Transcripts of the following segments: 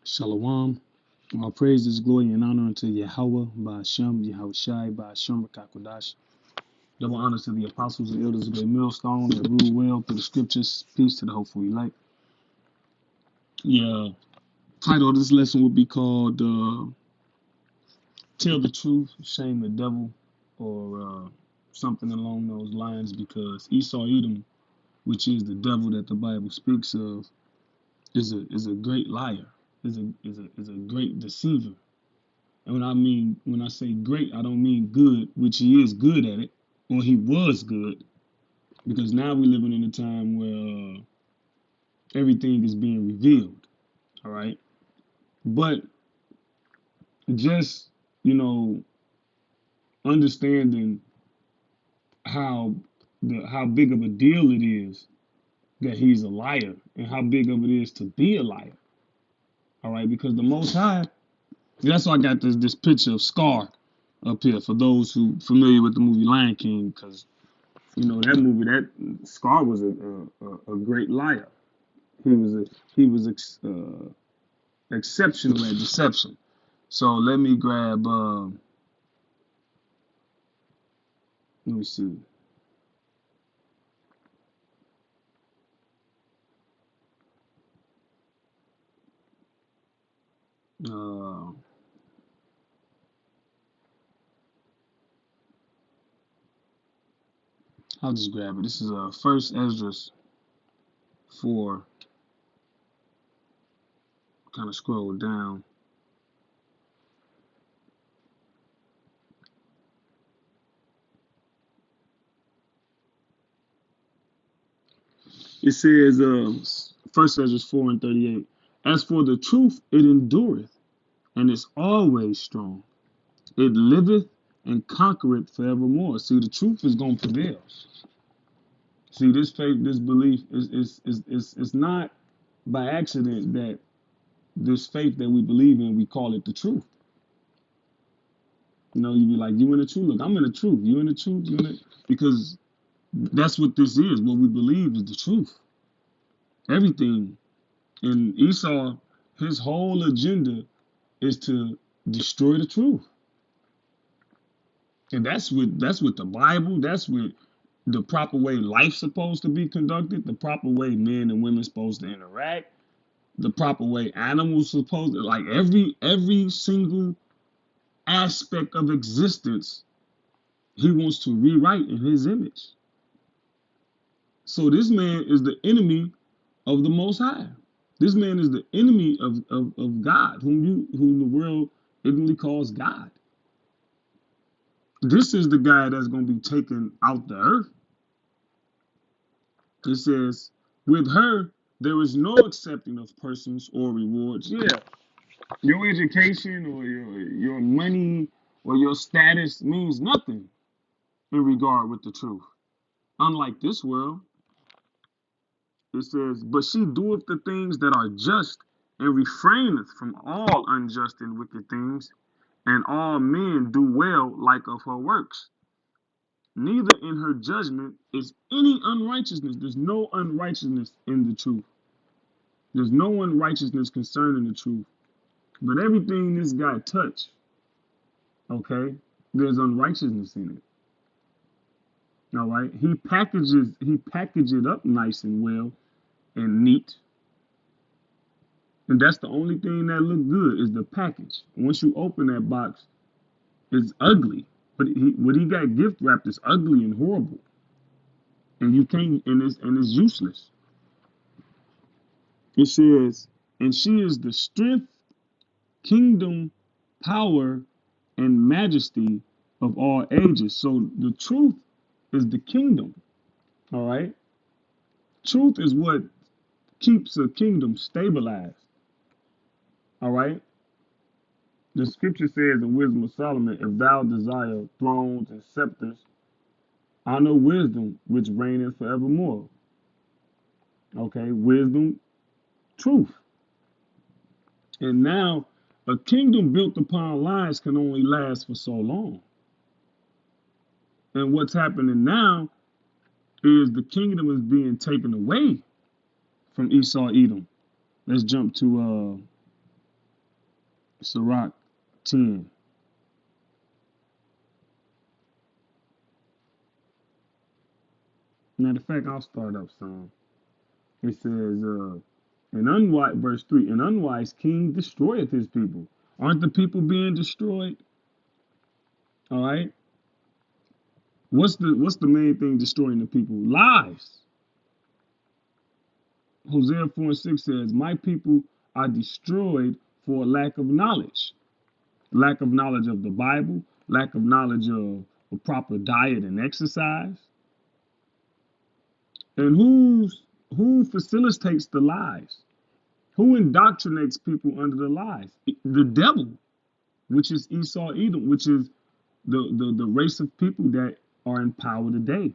Shalom. All praises, glory, and honor unto Yahweh, Ba'ashem, Yahushai, Ba'ashem, Rakakwadash. Double honor to the apostles and elders of the millstone that rule well through the scriptures. Peace to the hopeful elect. Yeah, title of this lesson would be called Tell the Truth, Shame the Devil, or something along those lines, because Esau Edom, which is the devil that the Bible speaks of, is a great liar, is a great deceiver. And when I say great, I don't mean good, which he is good at it, or he was good, because now we're living in a time where everything is being revealed. All right, but just understanding how how big of a deal it is that he's a liar, and how big of it is to be a liar. All right, because the Most High. That's why I got this picture of Scar up here for those who familiar with the movie Lion King, because that movie, that Scar was a great liar. He was exceptional at deception. So let me grab. Let me see. Uh, I'll just grab it. This is First Esdras 4. Kind of scroll down. It says, First Esdras 4:38. As for the truth, it endureth, and is always strong. It liveth and conquereth forevermore. See, the truth is going to prevail. See, this faith, this belief is not by accident that this faith that we believe in, we call it the truth. You be like, you in the truth? Look, I'm in the truth. You in the truth? You in the... Because that's what this is. What we believe is the truth. Everything. And Esau, his whole agenda is to destroy the truth. And that's what the Bible, that's what the proper way life's supposed to be conducted, the proper way men and women supposed to interact, the proper way animals supposed to, like every single aspect of existence, he wants to rewrite in his image. So this man is the enemy of the Most High. This man is the enemy of God, whom the world ignorantly calls God. This is the guy that's going to be taken out the earth. It says, with her, there is no accepting of persons or rewards. Yeah, your education or your money or your status means nothing in regard with the truth. Unlike this world, it says, but she doeth the things that are just and refraineth from all unjust and wicked things, and all men do well like of her works. Neither in her judgment is any unrighteousness. There's no unrighteousness in the truth. There's no unrighteousness concerning the truth. But everything this guy touched, okay, there's unrighteousness in it. All right. He packaged it up nice and well and neat. And that's the only thing that look good is the package. Once you open that box, it's ugly. But what he got gift wrapped is ugly and horrible. And you can't, and it's useless. It says, and she is the strength, kingdom, power, and majesty of all ages. So the truth is the kingdom. All right. Truth is what keeps a kingdom stabilized. All right. The scripture says in Wisdom of Solomon, if thou desire thrones and scepters, honor wisdom which reigneth forevermore. Okay. Wisdom, truth. And now a kingdom built upon lies can only last for so long. And what's happening now is the kingdom is being taken away from Esau Edom. Let's jump to Sirach 10. Matter of fact, I'll start up some. It says, an unwise, verse 3, an unwise king destroyeth his people. Aren't the people being destroyed? All right. What's the main thing destroying the people? Lies. Hosea 4 and 6 says, my people are destroyed for lack of knowledge. Lack of knowledge of the Bible, lack of knowledge of a proper diet and exercise. And who facilitates the lies? Who indoctrinates people under the lies? The devil, which is Esau Edom, which is the race of people that are in power today.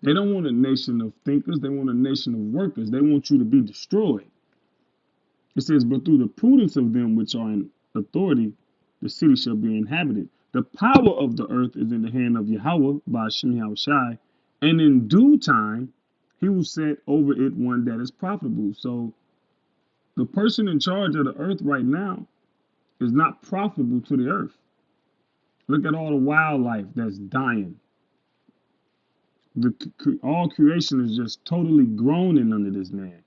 They don't want a nation of thinkers. They want a nation of workers. They want you to be destroyed. It says, but through the prudence of them which are in authority, the city shall be inhabited. The power of the earth is in the hand of Yahweh by Hashem Yahushai, and in due time he will set over it one that is profitable. So the person in charge of the earth right now is not profitable to the earth. Look at all the wildlife that's dying. All creation is just totally groaning under this man.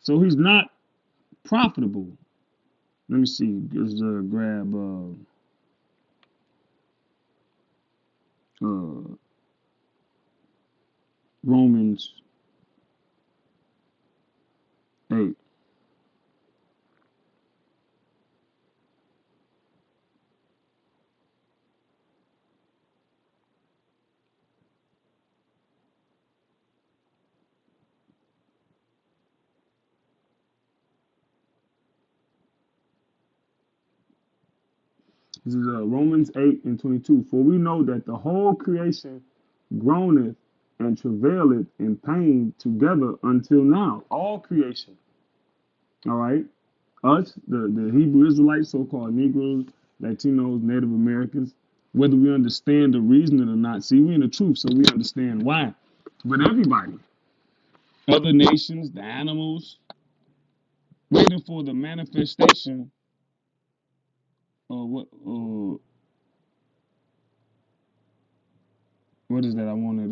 So he's not profitable. Let me see. Just grab Romans 8. This is Romans 8 and 22. For we know that the whole creation groaneth and travaileth in pain together until now. All creation. All right. Us, the Hebrew Israelites, so-called Negroes, Latinos, Native Americans, whether we understand the reasoning or not, see, we in the truth, so we understand why. But everybody, other nations, the animals, waiting for the manifestation of what is that? I wanted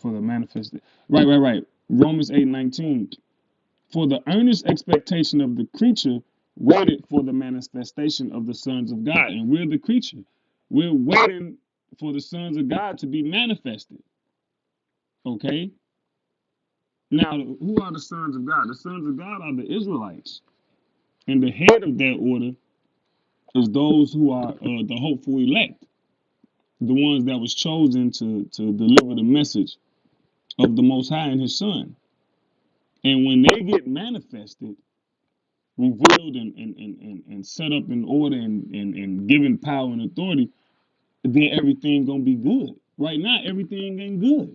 for the manifest. Right. Romans 8:19. For the earnest expectation of the creature waited for the manifestation of the sons of God. And we're the creature. We're waiting for the sons of God to be manifested. Okay? Now, who are the sons of God? The sons of God are the Israelites. And the head of that order is those who are the hopeful elect, the ones that was chosen to deliver the message of the Most High and His Son. And when they get manifested, revealed and set up in order and given power and authority, then everything gonna be good. Right now, everything ain't good.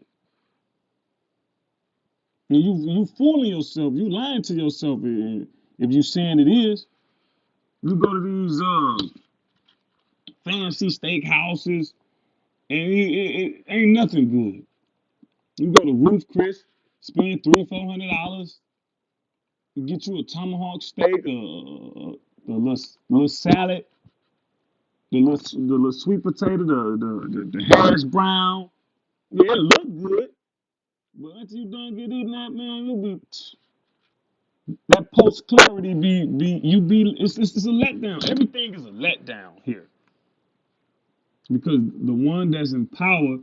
And you fooling yourself, you lying to yourself. And if you saying it is, you go to these fancy steak houses, and it ain't nothing good. You go to Ruth Chris, spend $300-400, you get you a tomahawk steak, a little salad, the little sweet potato, the hash brown. Yeah, it look good, but until you done get eating that, man, you'll be that post clarity it's a letdown. Everything is a letdown here because the one that's in power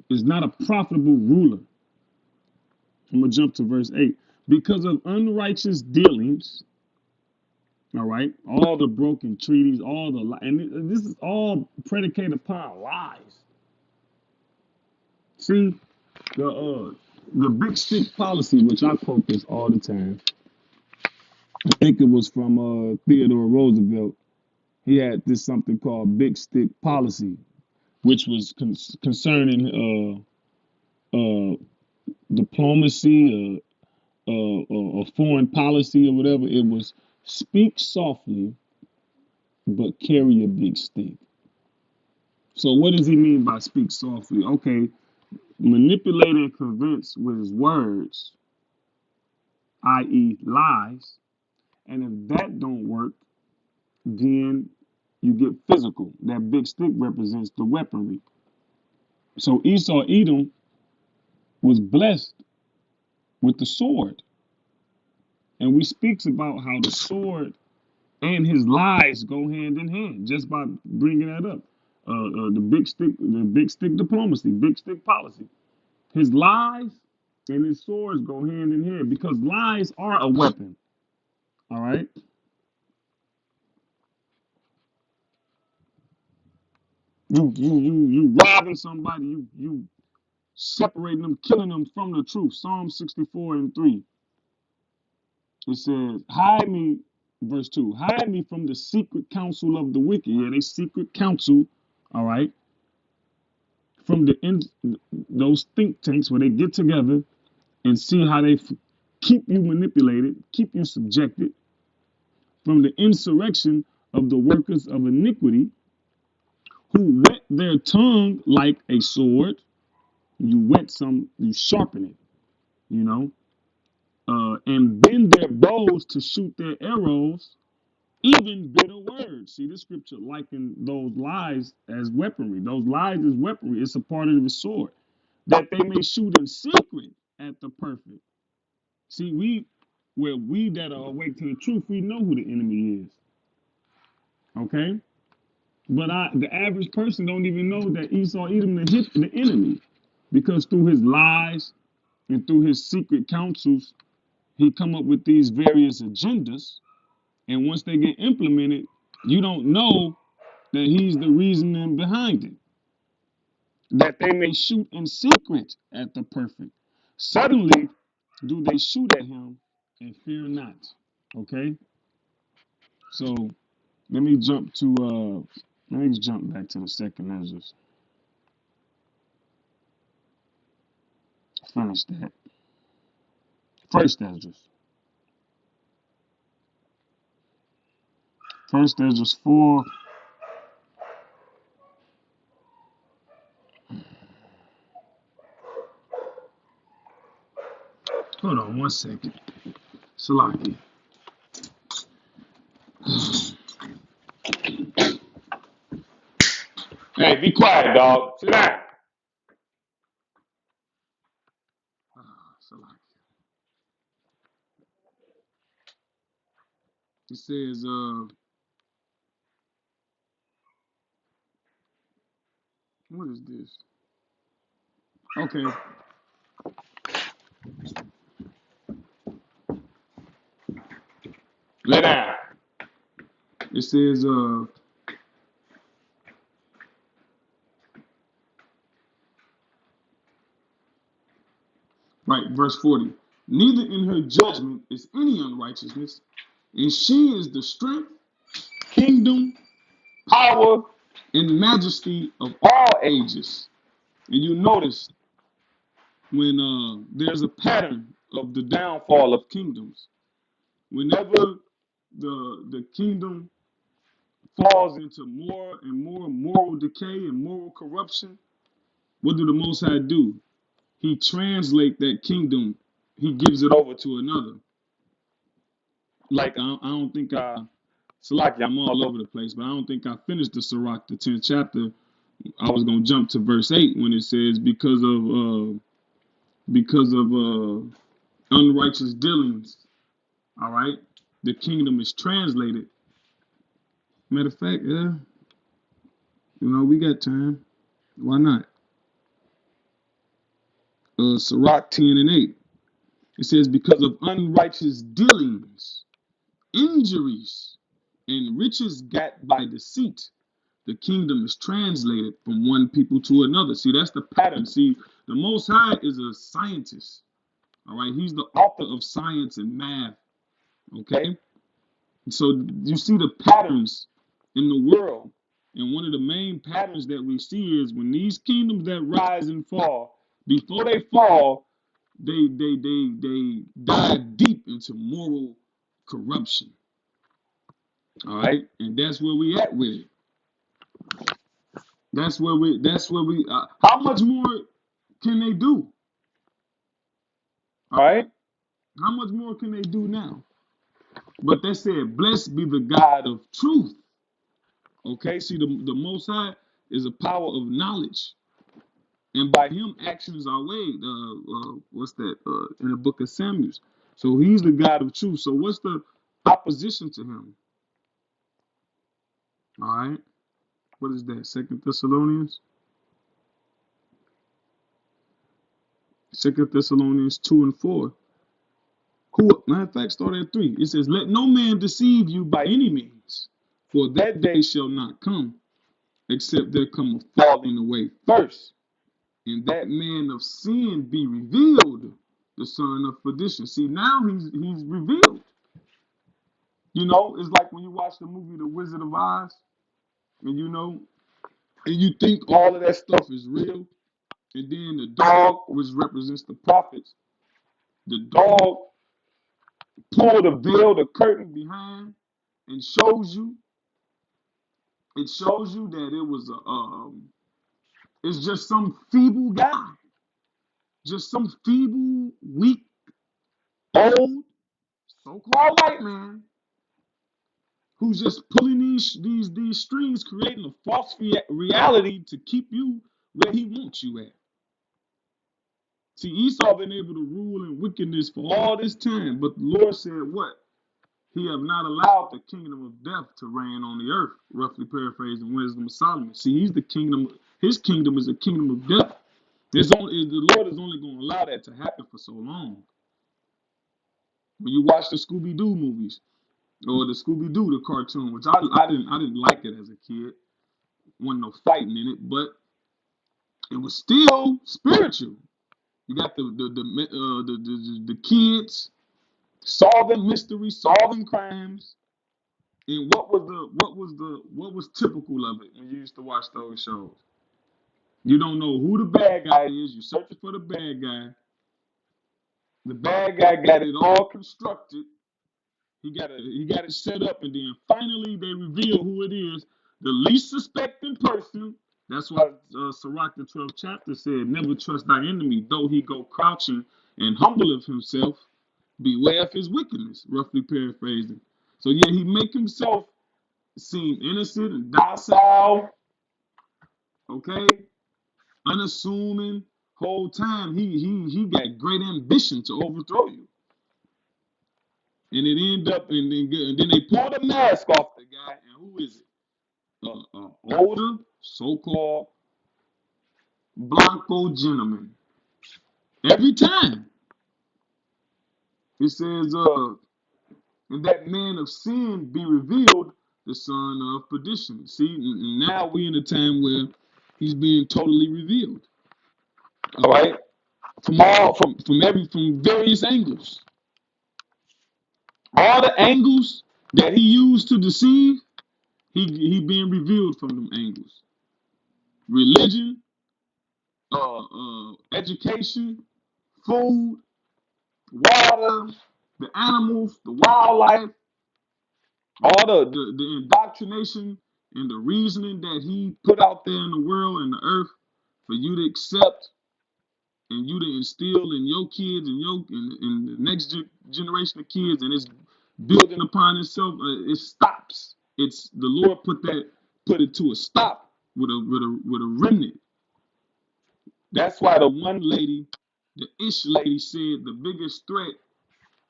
is not a profitable ruler. I'm gonna jump to verse 8. Because of unrighteous dealings, all right, all the broken treaties, all the and this is all predicated upon lies. See, the big stick policy, which I quote this all the time. I think it was from Theodore Roosevelt. He had this something called big stick policy, which was concerning diplomacy, or foreign policy or whatever. It was speak softly, but carry a big stick. So what does he mean by speak softly? Okay, manipulate and convince with his words, i.e., lies, And if that don't work, then you get physical. That big stick represents the weaponry. So Esau Edom was blessed with the sword. And we speaks about how the sword and his lies go hand in hand just by bringing that up. The big stick diplomacy, big stick policy. His lies and his swords go hand in hand because lies are a weapon. All right. You robbing somebody, you separating them, killing them from the truth. Psalm 64 and 3. It says, hide me, verse 2, hide me from the secret counsel of the wicked. Yeah, they secret counsel, all right, from those think tanks where they get together and see how they keep you manipulated, keep you subjected, from the insurrection of the workers of iniquity who whet their tongue like a sword. You sharpen it, you know, and bend their bows to shoot their arrows, even bitter words. See, this scripture liken those lies as weaponry. Those lies as weaponry. It's a part of the sword that they may shoot in secret at the perfect. See, we that are awake to the truth, we know who the enemy is. Okay, but the average person don't even know that Esau Edom hit the enemy because through his lies and through his secret counsels, he come up with these various agendas. And once they get implemented, you don't know that he's the reasoning behind it. That they may shoot in secret at the perfect. Suddenly do they shoot at him and fear not. Okay? So let me jump back to the second Ezra. Finish that. First Ezra. First Ezra 4. Hold on 1 second. Salaki. Hey, be quiet, dog. Sit down. Salaki. It says, what is this? Okay. Lay down. It says, right, verse 40. Neither in her judgment is any unrighteousness, and she is the strength, kingdom, power, and majesty of all ages. And you notice when there's a pattern of the downfall of kingdoms. Whenever the kingdom falls into more and more moral decay and moral corruption, what do the Most High do? He translate that kingdom. He gives it over to another. Like I don't think Salaki, I'm all over the place, but I don't think I finished the Sirach, the 10th chapter. I was gonna jump to verse 8 when it says because of unrighteous dealings. All right, the kingdom is translated. Matter of fact, yeah, we got time. Why not? Sirach 10 and 8. It says because of unrighteous dealings, injuries, and riches got by deceit, the kingdom is translated from one people to another. See, that's the pattern. See, the Most High is a scientist. All right, he's the author of science and math. Okay, so you see the patterns in the world, and one of the main patterns that we see is when these kingdoms that rise and fall, before they fall, they dive deep into moral corruption. All right, and that's where we at with it. That's where we. How much more can they do? All right. How much more can they do now? But they said, blessed be the God of truth. Okay, see, the Most High is a power of knowledge. And by him, actions are weighed. What's that? In the book of Samuel. So he's the God of truth. So what's the opposition to him? All right. What is that? Second Thessalonians? Second Thessalonians 2 and 4. Who, matter of fact, start at 3. It says, let no man deceive you by any means, for that day shall not come, except there come a falling away first, and that man of sin be revealed, the son of perdition. See, now he's revealed. You know, it's like when you watch the movie The Wizard of Oz, and you know, and you think all of that stuff is real, and then the dog, which represents the prophets, the dog pulled the veil, the curtain behind, and shows you. It shows you that it was it's just some feeble guy, just some feeble, weak, old, so-called white man who's just pulling these strings, creating a false reality to keep you where he wants you at. See, Esau been able to rule in wickedness for all this time, but the Lord said, "What? He have not allowed the kingdom of death to reign on the earth." Roughly paraphrasing Wisdom of Solomon. See, he's the kingdom. His kingdom is a kingdom of death. The Lord is only going to allow that to happen for so long. When you watch the Scooby Doo movies or the Scooby Doo the cartoon, which I didn't like it as a kid, wasn't no fighting in it, but it was still spiritual. You got the kids solving mysteries, solving crimes. And what was typical of it when you used to watch those shows? You don't know who the bad guy is. You're searching for the bad guy. The bad guy got it all constructed. He got it set up, and then finally they reveal who it is. The least suspecting person. That's why Sirach the 12th chapter said, "Never trust thy enemy, though he go crouching and humble of himself. Beware of his wickedness." Roughly paraphrasing. So yeah, he make himself seem innocent and docile. Okay, unassuming. Whole time he got great ambition to overthrow you. And it ended up, and then they pulled the mask off the guy, and who is it? Older, so-called Blanco gentleman. Every time it says, and that man of sin be revealed, the son of perdition. See, and now we in a time where he's being totally revealed. All right, from various angles. All the angles that he used to deceive, he being revealed from them angles. Religion, education, food, water, the animals, the wildlife, all the indoctrination and the reasoning that he put out there in the world and the earth for you to accept and you to instill in your kids and in the next generation of kids, and it's building upon itself. It stops. It's the Lord put it to a stop with a remnant. That's why the one lady, the Ish lady, said the biggest threat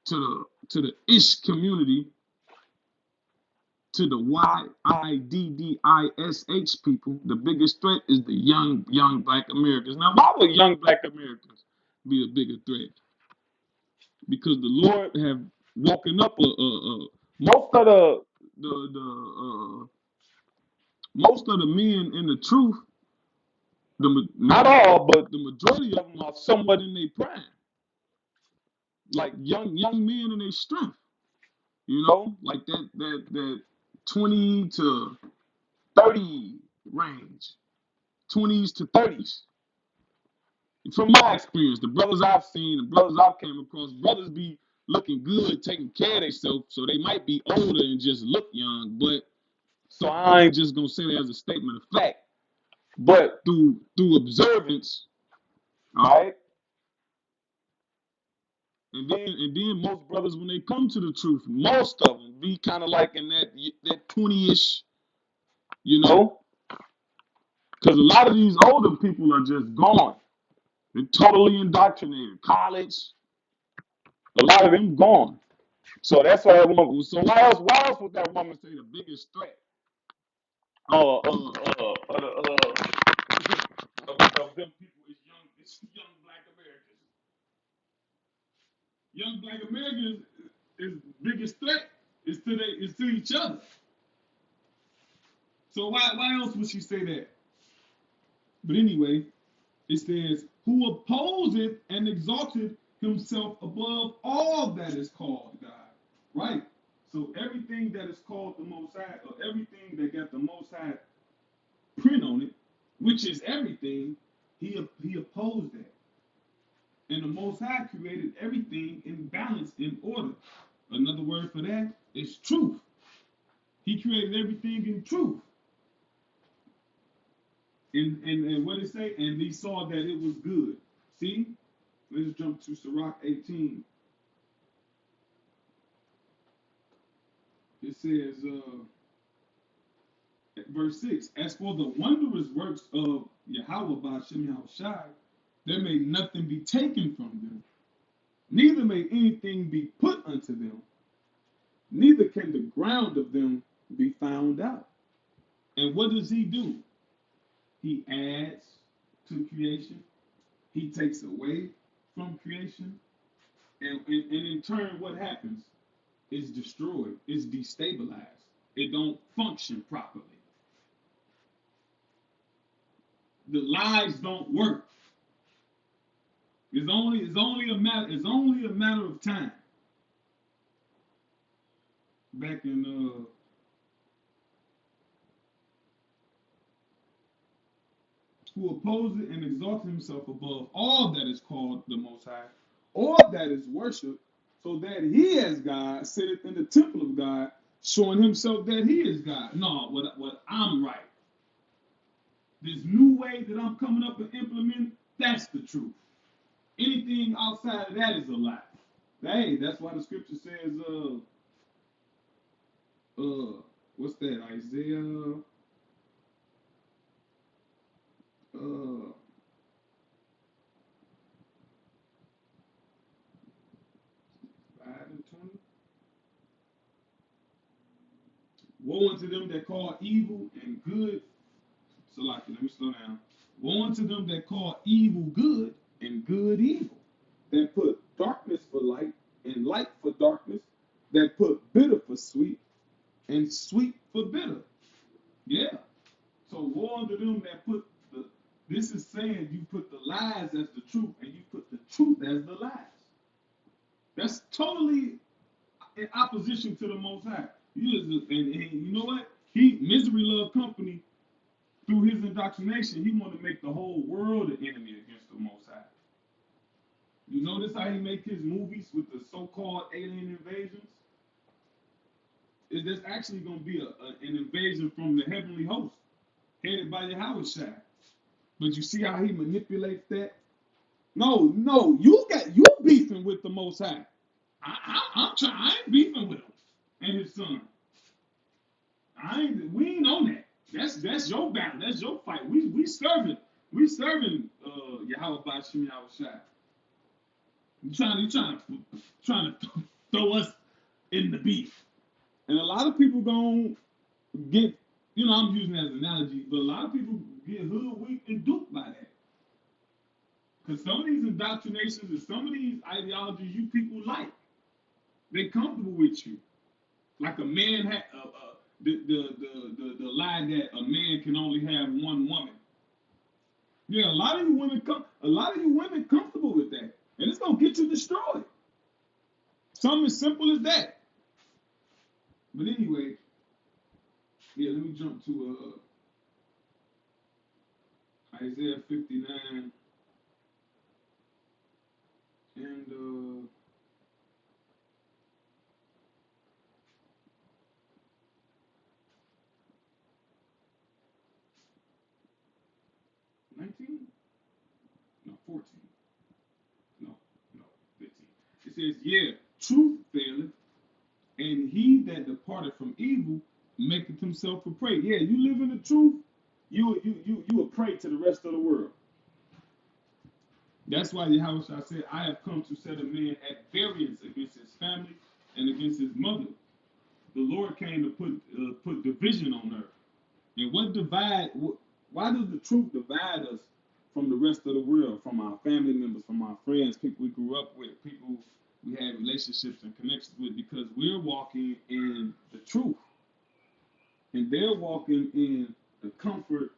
to the Ish community, to the YIDDISH people, the biggest threat is the young black Americans. Now, why would young black Americans be a bigger threat? Because the Lord have woken up most of most of the men in the truth. Not all, but the majority of them are somewhat in their prime, like young men in their strength. You know, like that 20 to 30 range, 20s to 30s. From my experience, the brothers I've seen, the brothers I've came across, brothers be looking good, taking care of themselves, so they might be older and just look young. But so I ain't just gonna say that as a statement of fact. But through observance, all right, And then most brothers, when they come to the truth, most of them be kind of like in that 20-ish, you know, because a lot of these older people are just gone. They're totally indoctrinated. College, a lot of them gone. So that's why that woman. So why else would that woman say the biggest threat of them people is young black Americans? Young black Americans is biggest threat is to each other. So why else would she say that? But anyway, it says, who opposeth and exalted himself above all that is called God. Right? So everything that is called the Most High, or everything that got the Most High print on it, which is everything, he opposed that. And the Most High created everything in balance, in order. Another word for that is truth. He created everything in truth. And what it say? And he saw that it was good. See? Let's jump to Sirach 18. It says, verse 6, as for the wondrous works of Yahweh by Shem Yahushai, there may nothing be taken from them, neither may anything be put unto them, neither can the ground of them be found out. And what does he do? He adds to creation, he takes away from creation, and in turn, what happens? It's destroyed, it's destabilized, it don't function properly. The lies don't work. It's only a matter of time. Back in who opposes and exalts himself above all that is called the Most High, or that is worshipped, so that he as God sitteth in the temple of God, showing himself that he is God. No, what I'm right. This new way that I'm coming up and implementing, that's the truth. Anything outside of that is a lie. Hey, that's why the scripture says, what's that? Isaiah, 5:20. Woe unto them that call evil and good. So, like, let me slow down. Woe unto them that call evil good and good evil, that put darkness for light and light for darkness, that put bitter for sweet and sweet for bitter. Yeah. So woe unto them that put the. This is saying you put the lies as the truth, and you put the truth as the lies. That's totally in opposition to the Most High. And you know what? Misery love company, through his indoctrination. He want to make the whole world an enemy against the Most High. You notice how he make his movies with the so-called alien invasions? Is there's actually going to be an invasion from the heavenly host, headed by Yahweh Shai. But you see how he manipulates that? No, you beefing with the Most High. I'm trying. I ain't beefing with him and his son. We ain't on that. That's your battle. That's your fight. We serving Yahweh Bashim Yahweh Shai. You trying to throw us in the beef. And a lot of people gonna get, I'm using that as an analogy, but a lot of people get hoodwinked and duped by that. Because some of these indoctrinations and some of these ideologies you people like, they comfortable with you. Like a man had the lie that a man can only have one woman. Yeah, a lot of you women comfortable with that, and it's gonna get you destroyed. Something as simple as that. But anyway, yeah, let me jump to Isaiah 59 and 19? No, 14. No, 15. says, yeah, truth faileth, and he that departed from evil maketh himself a prey. Yeah, you live in the truth, you a prey to the rest of the world. That's why Yahushua said, I have come to set a man at variance against his family and against his mother. The Lord came to put division on earth. And what divide? Why does the truth divide us from the rest of the world, from our family members, from our friends, people we grew up with, people we had relationships and connections with? Because we're walking in the truth, and they're walking in the comfort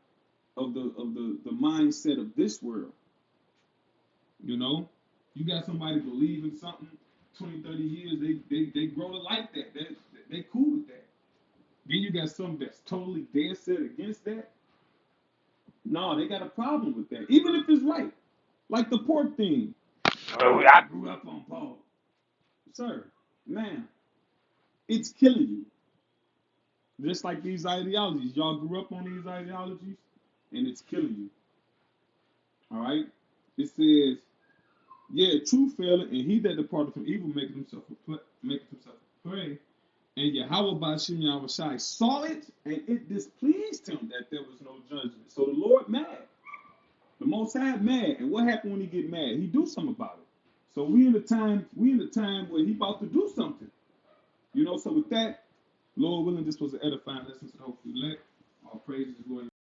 of the mindset of this world. You know, you got somebody believing something 20, 30 years, they grow to like that. They cool with that. Then you got some that's totally dead set against that. No, they got a problem with that, even if it's right. Like the pork thing. Oh, I grew up on pork. Sir, man, it's killing you. Just like these ideologies. Y'all grew up on these ideologies, and it's killing you. All right? It says, yeah, truth faileth, and he that departed from evil maketh himself a prey. And Yahweh Bashim Yahushai saw it, and it displeased him that there was no judgment. So the Lord mad. The Most High mad. And what happened when he get mad? He do something about it. So we in the time where he about to do something. You know, so with that, Lord willing, this was an edifying lesson. So hopefully let all praises, Lord.